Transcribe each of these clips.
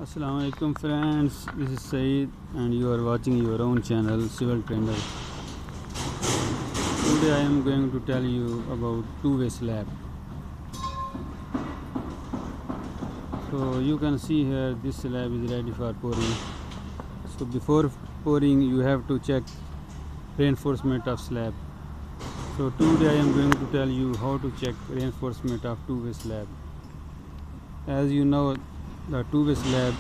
Assalamualaikum friends, this is Saeed and you are watching your own channel Civil Trainer. Today I am going to tell you about two-way slab. So you can see here this slab is ready for pouring. So before pouring you have to check reinforcement of slab. So today I am going to tell you how to check reinforcement of two-way slab. As you know, the two-way slab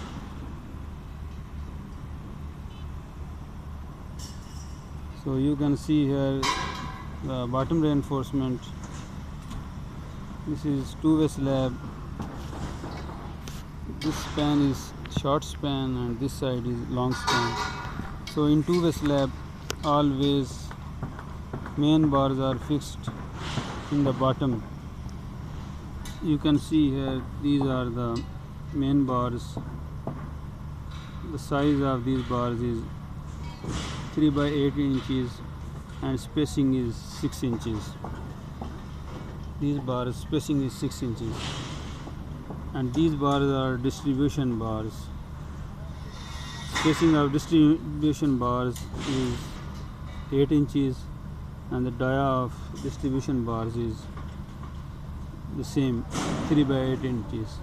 so you can see here the bottom reinforcement. This is two-way slab. This span is short span and this side is long span. So in two-way slab always main bars are fixed in the bottom. You can see here these are the main bars. The size of these bars is 3 by 8 inches and spacing is 6 inches. These bars spacing is 6 inches and these bars are distribution bars. Spacing of distribution bars is 8 inches and the dia of distribution bars is the same, 3 by 8 inches.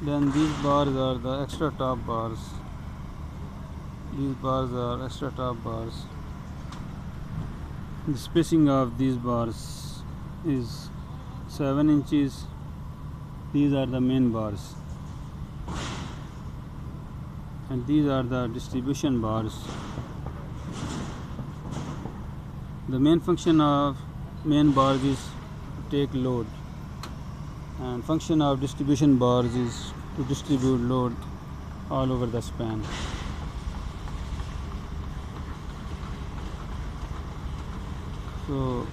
Then these bars are the extra top bars. These bars are extra top bars. The spacing of these bars is 7 inches. These are the main bars. And these are the distribution bars. The main function of main bars is to take load, and function of distribution bars is to distribute load all over the span. So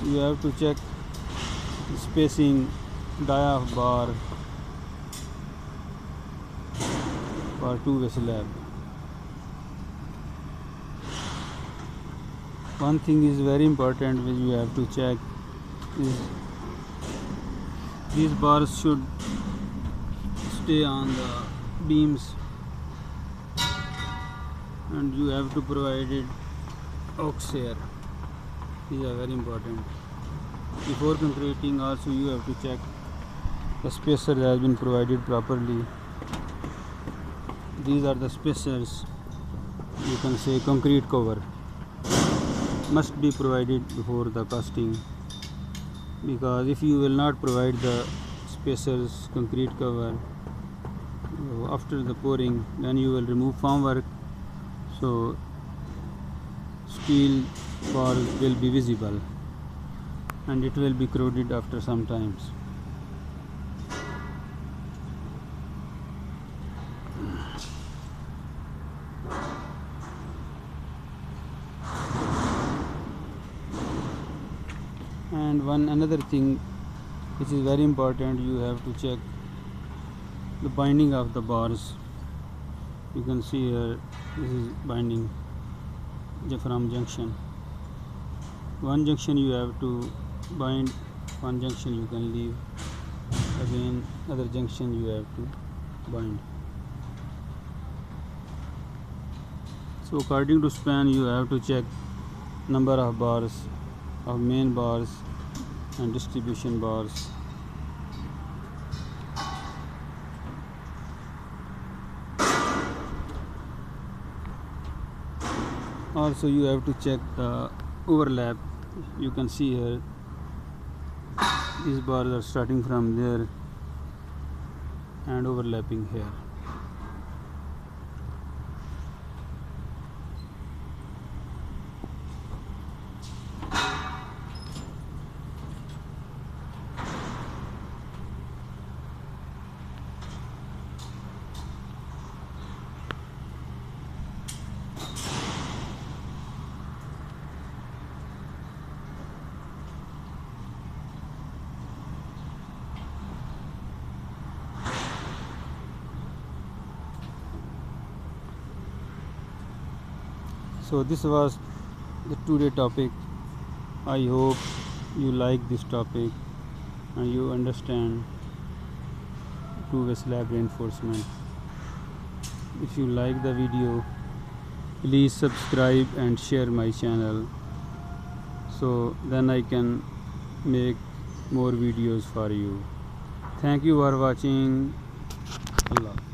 you have to check the spacing dia of bar for two-way slab. One thing is very important which you have to check is these bars should stay on the beams and you have to provide it ox hair. These are very important. Before concreting also you have to check the spacer has been provided properly. These are the spacers, you can say concrete cover must be provided before the casting, because if you will not provide the spacers concrete cover after the pouring, then you will remove formwork, so steel bars will be visible and it will be corroded after some times. And another thing which is very important, you have to check the binding of the bars. You can see here this is binding from junction. One junction you have to bind, one junction you can leave, again other junction you have to bind. So according to span you have to check number of bars of main bars and distribution bars. Also you have to check the overlap. You can see here these bars are starting from there and overlapping here. So this was the today topic. I hope you like this topic and you understand two-way slab reinforcement. If you like the video, please subscribe and share my channel, so then I can make more videos for you. Thank you for watching. Allah.